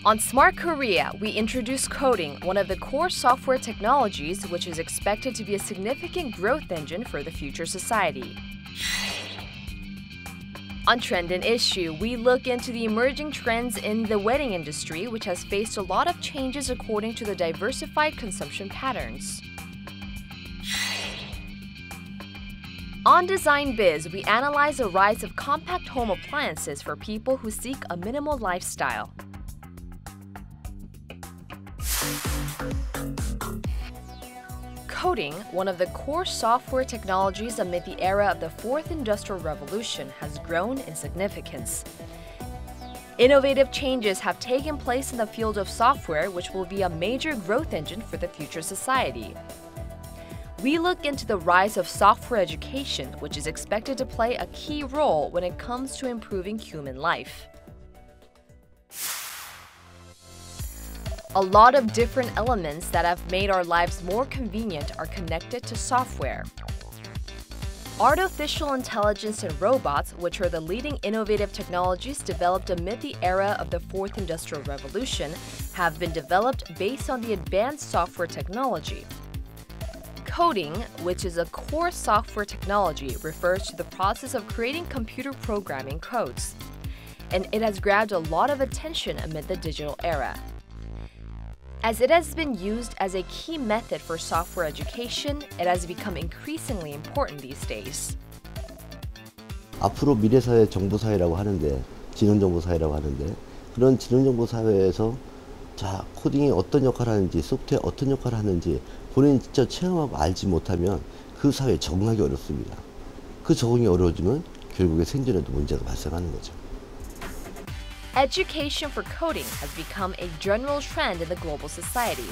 On Smart Korea, we introduce coding, one of the core software technologies which is expected to be a significant growth engine for the future society. On Trend and Issue, we look into the emerging trends in the wedding industry, which has faced a lot of changes according to the diversified consumption patterns. On Design Biz, we analyze the rise of compact home appliances for people who seek a minimal lifestyle. Coding, one of the core software technologies amid the era of the Fourth Industrial Revolution, has grown in significance. Innovative changes have taken place in the field of software, which will be a major growth engine for the future society. We look into the rise of software education, which is expected to play a key role when it comes to improving human life. A lot of different elements that have made our lives more convenient are connected to software. Artificial intelligence and robots, which are the leading innovative technologies developed amid the era of the Fourth Industrial Revolution, have been developed based on the advanced software technology. Coding, which is a core software technology, refers to the process of creating computer programming codes, and it has grabbed a lot of attention amid the digital era. As it has been used as a key method for software education, it has become increasingly important these days. 앞으로 미래사회 정보사회라고 하는데, 지능정보사회라고 하는데, 그런 지능정보사회에서 자, 코딩이 어떤 역할을 하는지, 소프트웨어 어떤 역할을 하는지 본인이 직접 체험하고 알지 못하면 그 사회에 적응하기 어렵습니다. 그 적응이 어려워지면 결국에 생존에도 문제가 발생하는 거죠. Education for coding has become a general trend in the global society.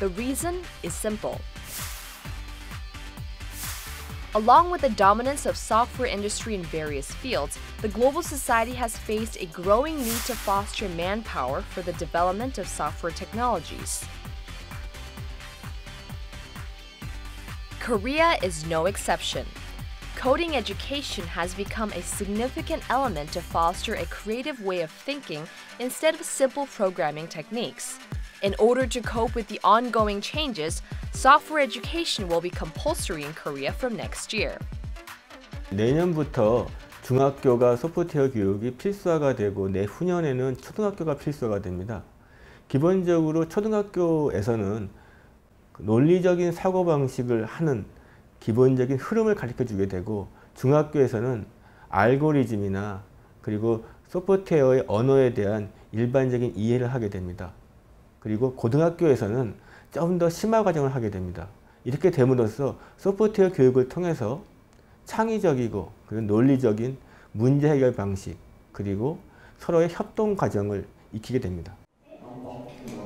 The reason is simple. Along with the dominance of software industry in various fields, the global society has faced a growing need to foster manpower for the development of software technologies. Korea is no exception. Coding education has become a significant element to foster a creative way of thinking instead of simple programming techniques. In order to cope with the ongoing changes, software education will be compulsory in Korea from next year. 내년부터 중학교가 소프트웨어 교육이 필수화가 되고 내후년에는 초등학교가 필수화가 됩니다. 기본적으로 초등학교에서는 논리적인 사고방식을 하는 기본적인 흐름을 가르쳐주게 되고 중학교에서는 알고리즘이나 그리고 소프트웨어의 언어에 대한 일반적인 이해를 하게 됩니다. 그리고 고등학교에서는 좀 더 심화 과정을 하게 됩니다. 이렇게 됨으로써 소프트웨어 교육을 통해서 창의적이고 그리고 논리적인 문제 해결 방식 그리고 서로의 협동 과정을 익히게 됩니다.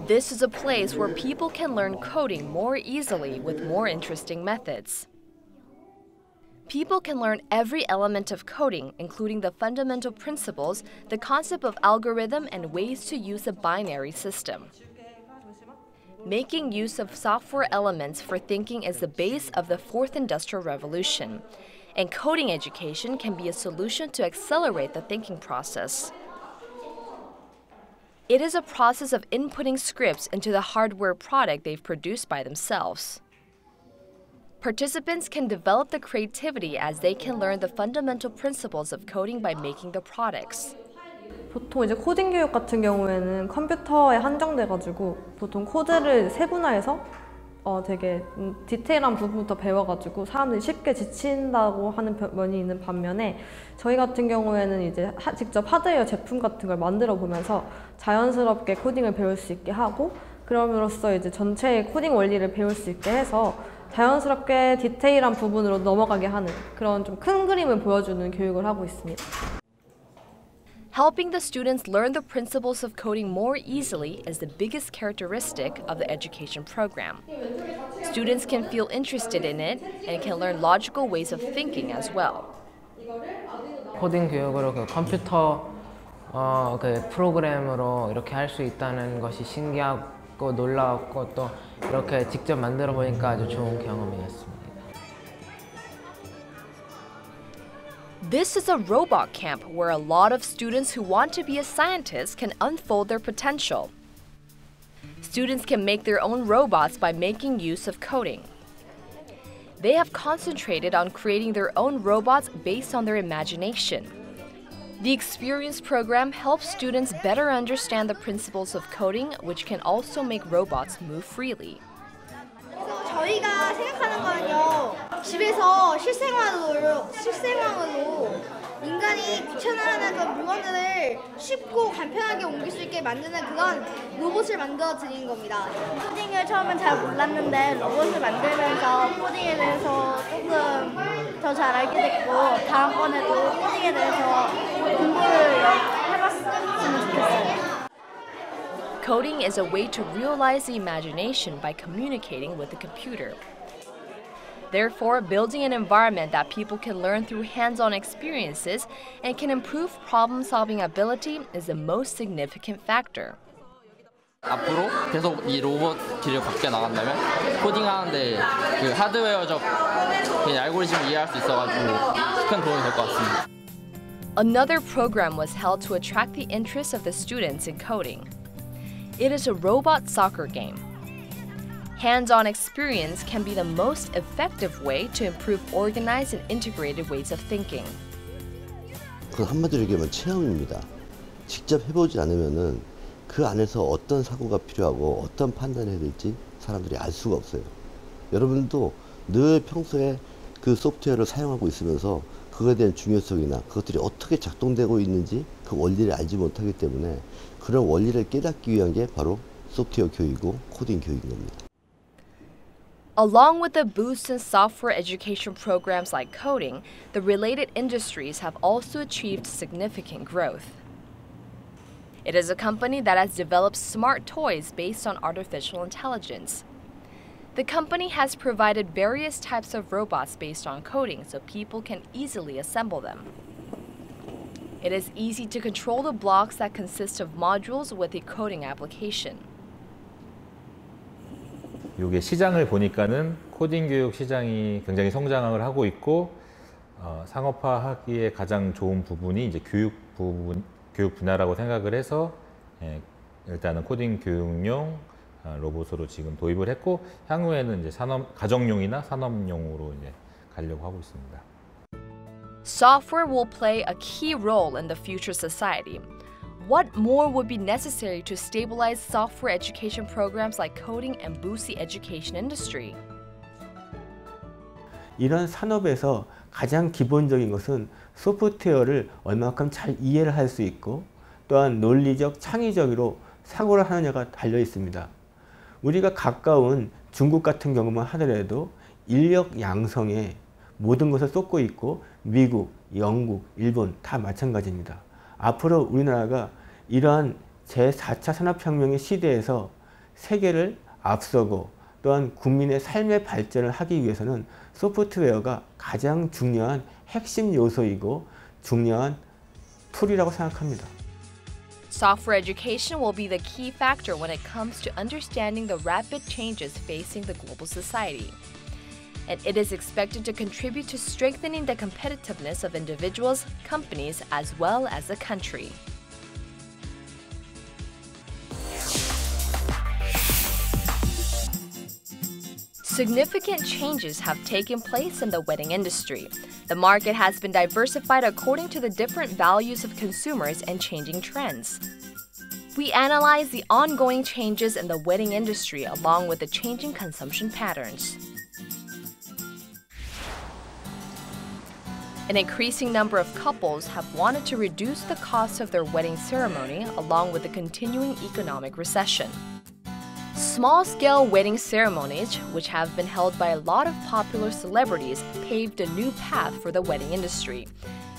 This is a place where people can learn coding more easily with more interesting methods. People can learn every element of coding, including the fundamental principles, the concept of algorithm, and ways to use a binary system. Making use of software elements for thinking is the base of the Fourth Industrial Revolution, and coding education can be a solution to accelerate the thinking process. It is a process of inputting scripts into the hardware product they've produced by themselves. Participants can develop the creativity as they can learn the fundamental principles of coding by making the products. 보통 이제 코딩 교육 같은 경우에는 컴퓨터에 한정돼가지고 보통 코드를 세분화해서 되게 디테일한 부분부터 배워가지고 사람들이 쉽게 지친다고 하는 면이 있는 반면에 저희 같은 경우에는 이제 직접 하드웨어 제품 같은 걸 만들어 보면서 자연스럽게 코딩을 배울 수 있게 하고 그럼으로써 이제 전체의 코딩 원리를 배울 수 있게 해서 자연스럽게 디테일한 부분으로 넘어가게 하는 그런 좀 큰 그림을 보여주는 교육을 하고 있습니다. Helping the students learn the principles of coding more easily is the biggest characteristic of the education program. Students can feel interested in it and can learn logical ways of thinking as well. 코딩 교육으로 그 컴퓨터 그 프로그램으로 이렇게 할 수 있다는 것이 신기하고 놀라웠고 또 이렇게 직접 만들어 보니까 아주 좋은 경험이었습니다. This is a robot camp where a lot of students who want to be a scientist can unfold their potential. Students can make their own robots by making use of coding. They have concentrated on creating their own robots based on their imagination. The experience program helps students better understand the principles of coding, which can also make robots move freely. 그래서 저희가 생각하는 거는요, 집에서 실생활로 인간이 귀찮아하는 그 물건들을 쉽고 간편하게 옮길 수 있게 만드는 그런 로봇을 만들어 드리는 겁니다. 코딩을 처음엔 잘 몰랐는데 로봇을 만들면서 코딩에 대해서 조금 더 잘 알게 됐고 다음번에도 코딩에 대해서 공부를 해봤으면 좋겠어요. Coding is a way to realize the imagination by communicating with the computer. Therefore, building an environment that people can learn through hands-on experiences and can improve problem-solving ability is the most significant factor. 앞으로 계속 이 로봇 길을 걷게 나간다면 코딩하는데 그 하드웨어적 알고리즘을 이해할 수 있어가지고 큰 도움이 될 것 같습니다. Another program was held to attract the interest of the students in coding. It is a robot soccer game. Hands-on experience can be the most effective way to improve organized and integrated ways of thinking. 그 한마디로 얘기하면 체험입니다. 직접 해보지 않으면은 그 안에서 어떤 사고가 필요하고 어떤 판단을 해야 될지 사람들이 알 수가 없어요. 여러분도 늘 평소에 그 소프트웨어를 사용하고 있으면서 그거에 대한 중요성이나 그것들이 어떻게 작동되고 있는지 그 원리를 알지 못하기 때문에 그런 원리를 깨닫기 위한 게 바로 소프트웨어 교육이고 코딩 교육인 겁니다. Along with the boost in software education programs like coding, the related industries have also achieved significant growth. It is a company that has developed smart toys based on artificial intelligence. The company has provided various types of robots based on coding so people can easily assemble them. It is easy to control the blocks that consist of modules with a coding application. 이게 시장을 보니까는 코딩 교육 시장이 굉장히 성장을 하고 있고 상업화하기에 가장 좋은 부분이 이제 교육 분야라고 생각을 해서 일단은 코딩 교육용 로봇으로 지금 도입을 했고 향후에는 이제 가정용이나 산업용으로 이제 가려고 하고 있습니다. Software will play a key role in the future society. What more would be necessary to stabilize software education programs like coding and boost the education industry? 이런 산업에서 가장 기본적인 것은 소프트웨어를 얼마큼 잘 이해를 할 수 있고 또한 논리적, 창의적으로 사고를 하느냐가 달려 있습니다. 우리가 가까운 중국 같은 경우만 하더라도 인력 양성에 모든 것을 쏟고 있고 미국, 영국, 일본 다 마찬가지입니다. 앞으로 우리나라가 이러한 제4차 산업혁명의 시대에서 세계를 앞서고 또한 국민의 삶의 발전을 하기 위해서는 소프트웨어가 가장 중요한 핵심 요소이고 중요한 툴이라고 생각합니다. Software education will be the key factor when it comes to understanding the rapid changes facing the global society. And it is expected to contribute to strengthening the competitiveness of individuals, companies, as well as the country. Significant changes have taken place in the wedding industry. The market has been diversified according to the different values of consumers and changing trends. We analyze the ongoing changes in the wedding industry along with the changing consumption patterns. An increasing number of couples have wanted to reduce the cost of their wedding ceremony along with the continuing economic recession. Small-scale wedding ceremonies, which have been held by a lot of popular celebrities, paved a new path for the wedding industry.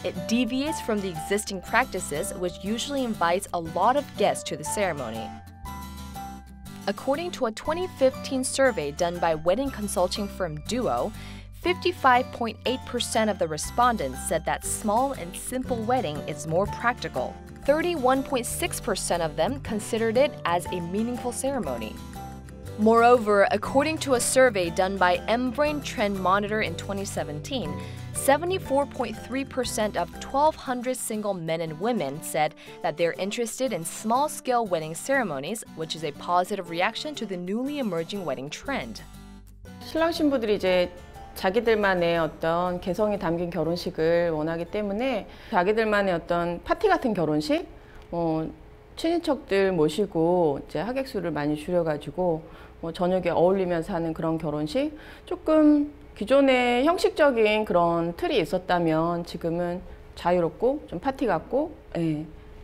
It deviates from the existing practices, which usually invites a lot of guests to the ceremony. According to a 2015 survey done by wedding consulting firm Duo, 55.8% of the respondents said that small and simple wedding is more practical. 31.6% of them considered it as a meaningful ceremony. Moreover, according to a survey done by mBrain Trend Monitor in 2017, 74.3% of 1,200 single men and women said that they're interested in small-scale wedding ceremonies, which is a positive reaction to the newly emerging wedding trend. 신랑 신부들이 이제 자기들만의 어떤 개성이 담긴 결혼식을 원하기 때문에 자기들만의 어떤 파티 같은 결혼식, 친인척들 모시고 이제 하객 수를 많이 줄여가지고 저녁에 어울리면서 하는 그런 결혼식, 조금 기존의 형식적인 그런 틀이 있었다면 지금은 자유롭고 좀 파티 같고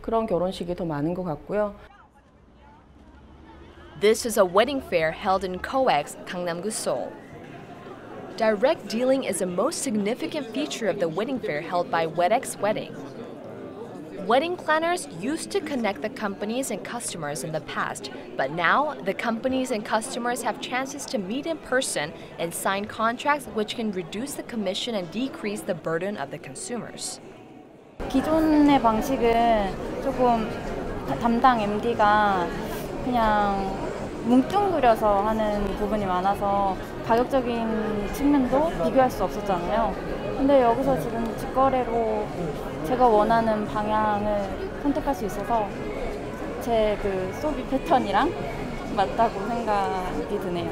그런 결혼식이 더 많은 것 같고요. This is a wedding fair held in COEX, Gangnam-gu, Seoul. Direct dealing is the most significant feature of the wedding fair held by WedX Wedding. Wedding planners used to connect the companies and customers in the past, but now the companies and customers have chances to meet in person and sign contracts which can reduce the commission and decrease the burden of the consumers. 기존의 방식은 조금 담당 MD가 그냥 뭉뚱그려서 하는 부분이 많아서 가격적인 측면도 비교할 수 없었잖아요. 근데 여기서 지금 직거래로 제가 원하는 방향을 선택할 수 있어서 제 그 소비 패턴이랑 맞다고 생각이 드네요.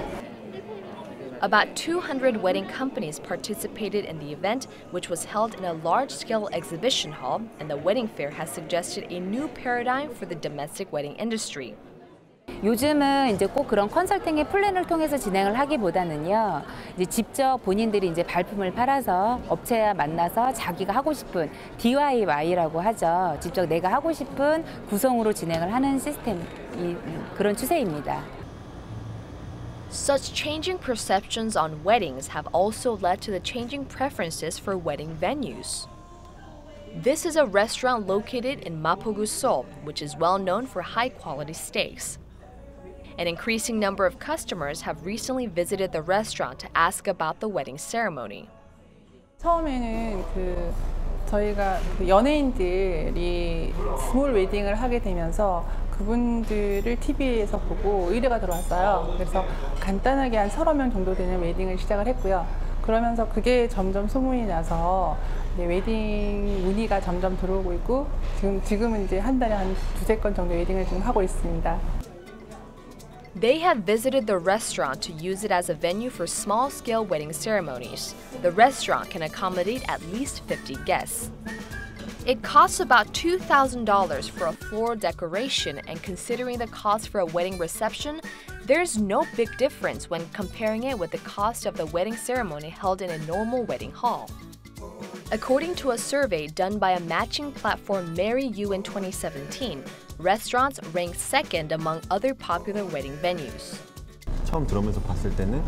About 200 wedding companies participated in the event, which was held in a large-scale exhibition hall, and the wedding fair has suggested a new paradigm for the domestic wedding industry. 요즘은 이제 꼭 그런 컨설팅의 플랜을 통해서 진행을 하기보다는요, 이제 직접 본인들이 이제 발품을 팔아서 업체와 만나서 자기가 하고 싶은 DIY라고 하죠. 직접 내가 하고 싶은 구성으로 진행을 하는 시스템, 그런 추세입니다. Such changing perceptions on weddings have also led to the changing preferences for wedding venues. This is a restaurant located in Mapogu, Seoul, which is well known for high-quality steaks. An increasing number of customers have recently visited the restaurant to ask about the wedding ceremony. 처음에는 저희가 연예인들이 스몰 웨딩을 하게 되면서 그분들을 TV에서 보고 의뢰가 들어왔어요. 그래서 간단하게 한 30명 정도 되는 웨딩을 시작을 했고요. 그러면서 그게 점점 소문이 나서 웨딩 문의가 점점 들어오고 있고 지금은 이제 한 달에 한 2-3건 정도 웨딩을 지금 하고 있습니다. They had visited the restaurant to use it as a venue for small-scale wedding ceremonies. The restaurant can accommodate at least 50 guests. It costs about $2,000 for a floral decoration, and considering the cost for a wedding reception, there's no big difference when comparing it with the cost of the wedding ceremony held in a normal wedding hall. According to a survey done by a matching platform Marry You in 2017, restaurants ranked second among other popular wedding venues. 처음 들어오면서 봤을 때는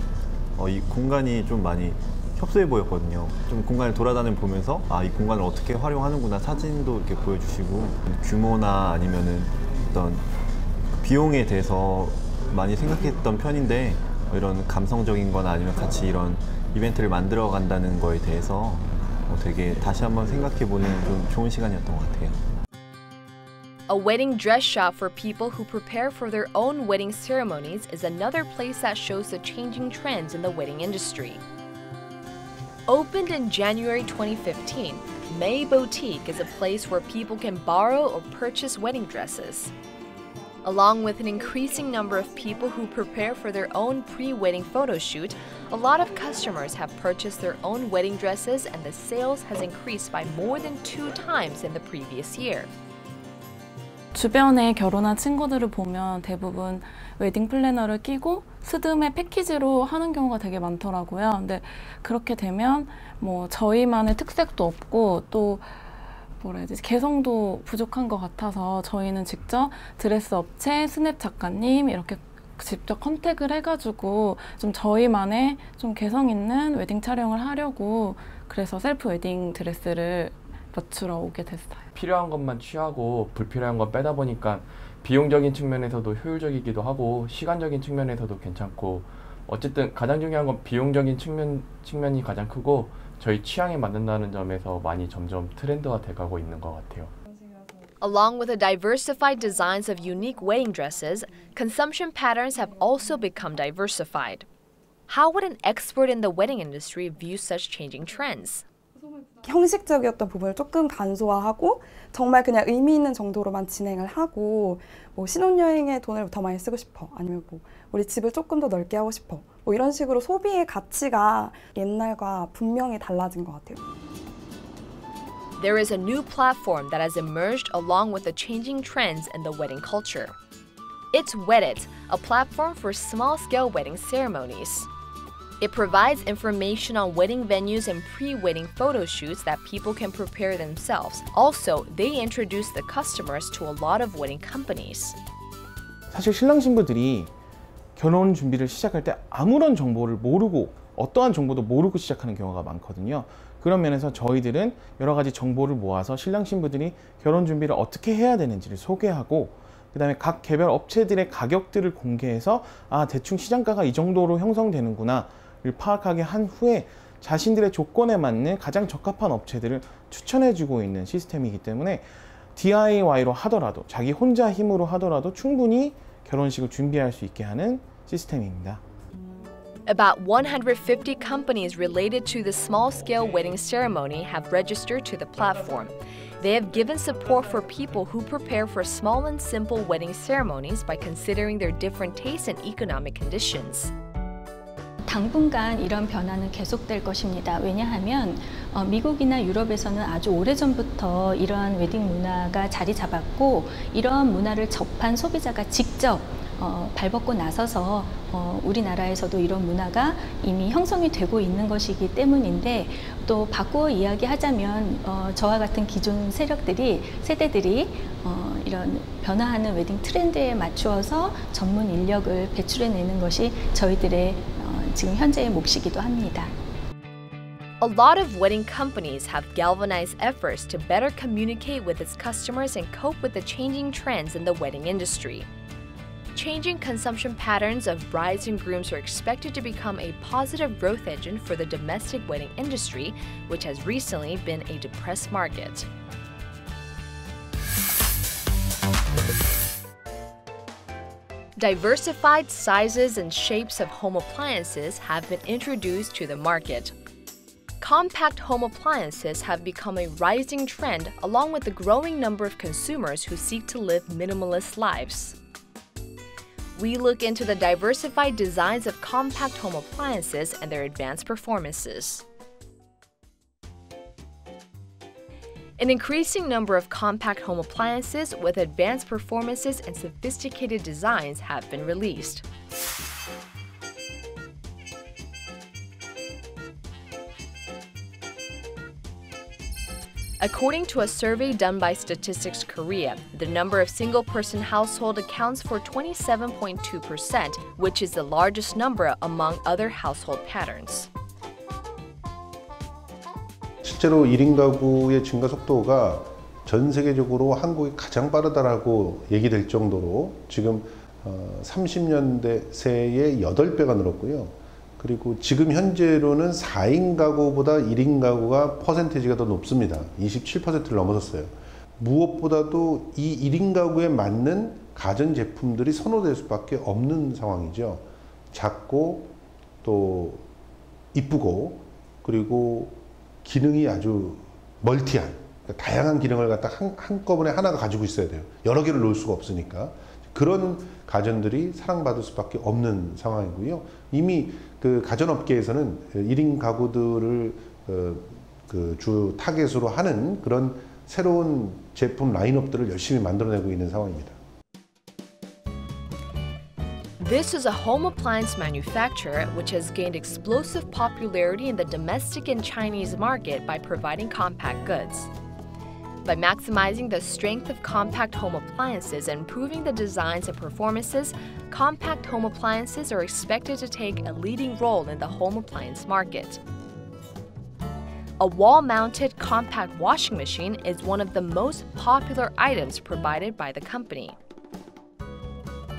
이 공간이 좀 많이 협소해 보였거든요. 좀 공간을 보면서 이 공간을 어떻게 활용하는구나, 사진도 이렇게 보여주시고 규모나 아니면은 어떤 비용에 대해서 많이 생각했던 편인데 이런 감성적인 거나 아니면 같이 이런 이벤트를 만들어 간다는 거에 대해서 되게 다시 한번 생각해보는 좀 좋은 시간이었던 것 같아요. A wedding dress shop for people who prepare for their own wedding ceremonies is another place that shows the changing trends in the wedding industry. Opened in January 2015, May Boutique is a place where people can borrow or purchase wedding dresses. Along with an increasing number of people who prepare for their own pre-wedding photo shoot, a lot of customers have purchased their own wedding dresses, and the sales has increased by more than 2 times in the previous year. 주변에 결혼한 친구들을 보면 대부분 웨딩 플래너를 끼고 스드메 패키지로 하는 경우가 되게 많더라고요. 근데 그렇게 되면 뭐 저희만의 특색도 없고 또 뭐라 해야 되지? 개성도 부족한 것 같아서 저희는 직접 드레스 업체, 스냅 작가님 이렇게 직접 컨택을 해가지고 좀 저희만의 좀 개성 있는 웨딩 촬영을 하려고 그래서 셀프 웨딩 드레스를 맞추러 오게 됐어요. 필요한 것만 취하고 불필요한 건 빼다 보니까 비용적인 측면에서도 효율적이기도 하고 시간적인 측면에서도 괜찮고 어쨌든 가장 중요한 건 비용적인 측면이 가장 크고 저희 취향에 맞는다는 점에서 많이 점점 트렌드가 돼가고 있는 것 같아요. Along with the diversified designs of unique wedding dresses, consumption patterns have also become diversified. How would an expert in the wedding industry view such changing trends? 형식적이었던 부분을 조금 간소화하고 정말 그냥 의미 있는 정도로만 진행을 하고 뭐 신혼여행에 돈을 더 많이 쓰고 싶어 아니면 뭐 우리 집을 조금 더 넓게 하고 싶어 뭐 이런 식으로 소비의 가치가 옛날과 분명히 달라진 것 같아요. There is a new platform that has emerged along with the changing trends in the wedding culture. It's Weddit, a platform for small-scale wedding ceremonies. It provides information on wedding venues and pre-wedding photo shoots that people can prepare themselves. Also, they introduce the customers to a lot of wedding companies. 사실 신랑 신부들이 결혼 준비를 시작할 때 아무런 정보를 모르고 어떠한 정보도 모르고 시작하는 경우가 많거든요. 그런 면에서 저희들은 여러 가지 정보를 모아서 신랑 신부들이 결혼 준비를 어떻게 해야 되는지를 소개하고 그 다음에 각 개별 업체들의 가격들을 공개해서 아 대충 시장가가 이 정도로 형성되는구나 를 파악하게 한 후에 자신들의 조건에 맞는 가장 적합한 업체들을 추천해주고 있는 시스템이기 때문에 DIY로 하더라도 자기 혼자 힘으로 하더라도 충분히 결혼식을 준비할 수 있게 하는 시스템입니다. About 150 companies related to the small-scale wedding ceremony have registered to the platform. They have given support for people who prepare for small and simple wedding ceremonies by considering their different tastes and economic conditions. 당분간 이런 변화는 계속될 것입니다. 왜냐하면 미국이나 유럽에서는 아주 오래전부터 이러한 웨딩 문화가 자리 잡았고 이러한 문화를 접한 소비자가 직접 발벗고 나서서 우리나라에서도 이런 문화가 이미 형성이 되고 있는 것이기 때문인데 또 바꾸어 이야기하자면 저와 같은 기존 세대들이 이런 변화하는 웨딩 트렌드에 맞추어서 전문 인력을 배출해내는 것이 저희들의 지금 현재의 몫이기도 합니다. A lot of wedding companies have galvanized efforts to better communicate with its customers and cope with the changing trends in the wedding industry. Changing consumption patterns of brides and grooms are expected to become a positive growth engine for the domestic wedding industry, which has recently been a depressed market. Diversified sizes and shapes of home appliances have been introduced to the market. Compact home appliances have become a rising trend along with the growing number of consumers who seek to live minimalist lives. We look into the diversified designs of compact home appliances and their advanced performances. An increasing number of compact home appliances with advanced performances and sophisticated designs have been released. According to a survey done by Statistics Korea, the number of single-person household accounts for 27.2%, which is the largest number among other household patterns. 실제로 1인 가구의 증가 속도가 전 세계적으로 한국이 가장 빠르다라고 얘기될 정도로 지금 30년대 새에 8배가 늘었고요. 그리고 지금 현재로는 4인 가구보다 1인 가구가 퍼센테이지가 더 높습니다. 27%를 넘어섰어요. 무엇보다도 이 1인 가구에 맞는 가전제품들이 선호될 수밖에 없는 상황이죠. 작고 또 이쁘고 그리고 기능이 아주 멀티한 그러니까 다양한 기능을 갖다 한꺼번에 하나가 가지고 있어야 돼요. 여러 개를 놓을 수가 없으니까. 그런 가전들이 사랑받을 수밖에 없는 상황이고요. 이미 그 가전업계에서는 1인 가구들을 주 타겟으로 하는 그런 새로운 제품 라인업들을 열심히 만들어내고 있는 상황입니다. This is a home appliance manufacturer which has gained explosive popularity in the domestic and Chinese market by providing compact goods. By maximizing the strength of compact home appliances and improving the designs and performances, compact home appliances are expected to take a leading role in the home appliance market. A wall-mounted compact washing machine is one of the most popular items provided by the company.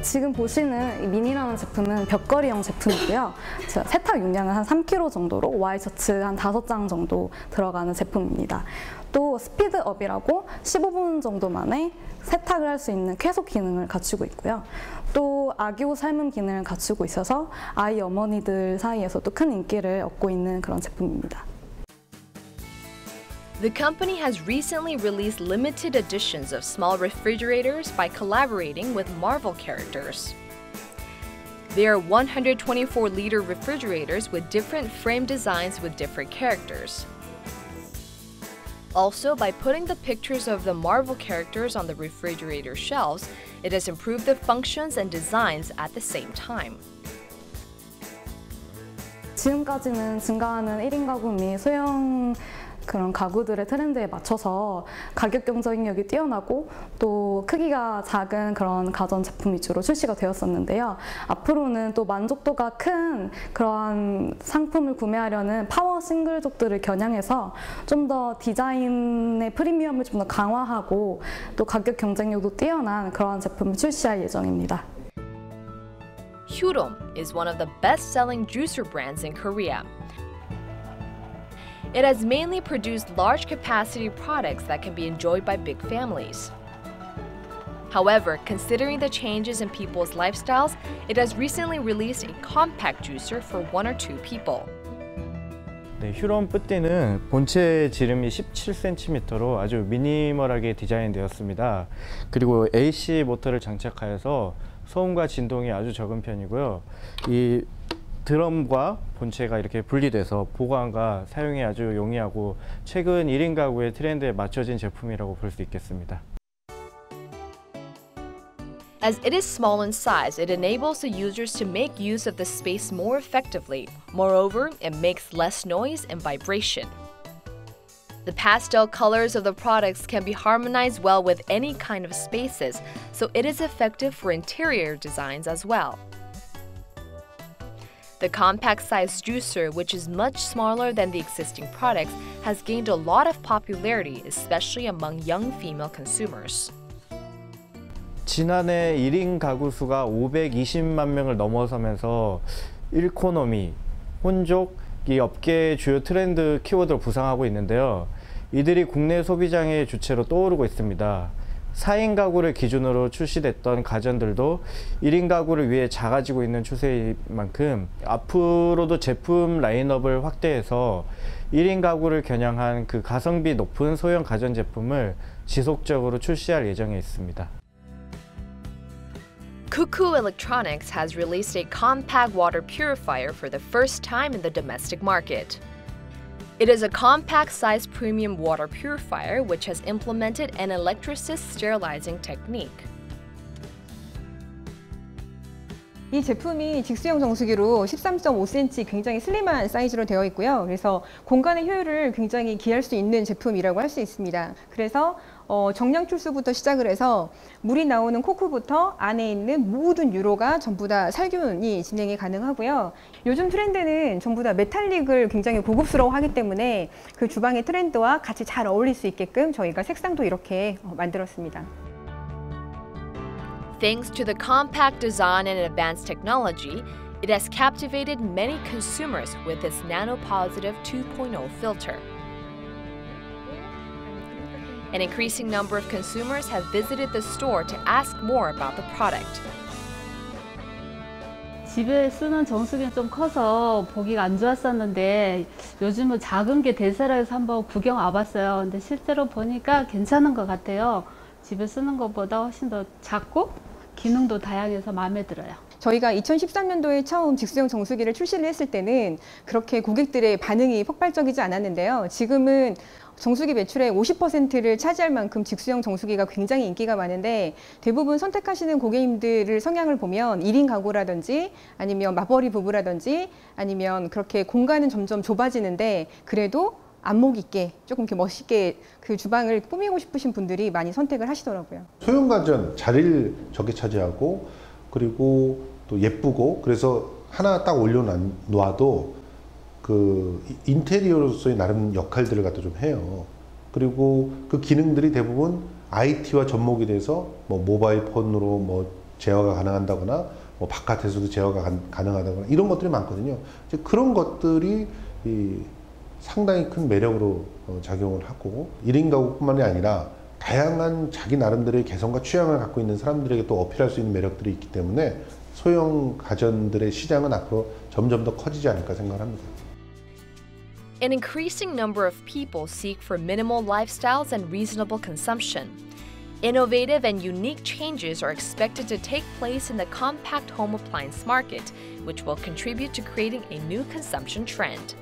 지금 보시는 이 미니라는 제품은 벽걸이형 제품이고요. 세탁 용량은 한 3kg 정도로 와이셔츠 한 5장 정도 들어가는 제품입니다. 또 스피드업이라고 15분 정도 만에 세탁을 할 수 있는 쾌속 기능을 갖추고 있고요. 또 아기옷 삶음 기능을 갖추고 있어서 아이 어머니들 사이에서도 큰 인기를 얻고 있는 그런 제품입니다. The company has recently released limited editions of small refrigerators by collaborating with Marvel characters. They are 124-liter refrigerators with different frame designs with different characters. Also, by putting the pictures of the Marvel characters on the refrigerator shelves, it has improved the functions and designs at the same time. 지금까지는 증가하는 1인 가구 및 소형 그런 가구들의 트렌드에 맞춰서 가격 경쟁력이 뛰어나고 또 크기가 작은 그런 가전 제품 위주로 출시가 되었었는데요. 앞으로는 또 만족도가 큰 그러한 상품을 구매하려는 파워 싱글족들을 겨냥해서 좀 더 디자인의 프리미엄을 좀 더 강화하고 또 가격 경쟁력도 뛰어난 그러한 제품을 출시할 예정입니다. Hurom is one of the best-selling juicer brands in Korea. It has mainly produced large-capacity products that can be enjoyed by big families. However, considering the changes in people's lifestyles, it has recently released a compact juicer for 1 or 2 people. 네, 휴롬 뿌띠는 본체 지름이 17cm로 아주 미니멀하게 디자인되었습니다. 그리고 AC 모터를 장착하여서 소음과 진동이 아주 적은 편이고요. 이 드럼과 본체가 이렇게 분리돼서 보관과 사용이 아주 용이하고 최근 1인 가구의 트렌드에 맞춰진 제품이라고 볼 수 있겠습니다. As it is small in size, it enables the users to make use of the space more effectively. Moreover, it makes less noise and vibration. The pastel colors of the products can be harmonized well with any kind of spaces, so it is effective for interior designs as well. The compact-sized juicer, which is much smaller than the existing products, has gained a lot of popularity, especially among young female consumers. 지난해 1인 가구 수가 520만 명을 넘어서면서 일코노미, 혼족, 이 업계의 주요 트렌드 키워드로 부상하고 있는데요. 이들이 국내 소비장의 주체로 떠오르고 있습니다. 4인 가구를 기준으로 출시됐던 가전들도 1인 가구를 위해 작아지고 있는 추세인 만큼 앞으로도 제품 라인업을 확대해서 1인 가구를 겨냥한 그 가성비 높은 소형 가전 제품을 지속적으로 출시할 예정에 있습니다. Cuckoo Electronics has released a compact water purifier for the first time in the domestic market. It is a compact-sized premium water purifier which has implemented an electrolysis sterilizing technique. 이 제품이 직수형 정수기로 13.5cm 굉장히 슬림한 사이즈로 되어 있고요. 그래서 공간의 효율을 굉장히 기할 수 있는 제품이라고 할 수 있습니다. 그래서 정량 출수부터 시작을 해서 물이 나오는 코크부터 안에 있는 모든 유로가 전부 다 살균이 진행이 가능하고요. 요즘 트렌드는 전부 다 메탈릭을 굉장히 고급스러워하기 때문에 그 주방의 트렌드와 같이 잘 어울릴 수 있게끔 저희가 색상도 이렇게 만들었습니다. Thanks to the compact design and advanced technology, it has captivated many consumers with its nanopositive 2.0 filter. An increasing number of consumers have visited the store to ask more about the product. 집에 쓰는 정수기는 좀 커서 보기가 안 좋았었는데 요즘은 작은 게 대세라서 한번 구경 와봤어요. 근데 실제로 보니까 괜찮은 것 같아요. 집에 쓰는 것보다 훨씬 더 작고 기능도 다양해서 마음에 들어요. 저희가 2013년도에 처음 직수형 정수기를 출시를 했을 때는 그렇게 고객들의 반응이 폭발적이지 않았는데요. 지금은 정수기 매출의 50%를 차지할 만큼 직수형 정수기가 굉장히 인기가 많은데 대부분 선택하시는 고객님들을 성향을 보면 1인 가구라든지 아니면 맞벌이 부부라든지 아니면 그렇게 공간은 점점 좁아지는데 그래도 안목 있게 조금 이렇게 멋있게 그 주방을 꾸미고 싶으신 분들이 많이 선택을 하시더라고요. 소형 가전 자리를 적게 차지하고 그리고 또 예쁘고 그래서 하나 딱 올려놔도 그 인테리어로서의 나름 역할들을 갖다 좀 해요. 그리고 그 기능들이 대부분 IT와 접목이 돼서 뭐 모바일 폰으로 뭐 제어가 가능한다거나 뭐 바깥에서도 제어가 가능하다거나 이런 것들이 많거든요. 이제 그런 것들이 상당히 큰 매력으로 작용을 하고 1인 가구뿐만이 아니라 다양한 자기 나름대로의 개성과 취향을 갖고 있는 사람들에게 또 어필할 수 있는 매력들이 있기 때문에 소형 가전들의 시장은 앞으로 점점 더 커지지 않을까 생각합니다. An increasing number of people seek for minimal lifestyles and reasonable consumption. Innovative and unique changes are expected to take place in the compact home appliance market, which will contribute to creating a new consumption trend.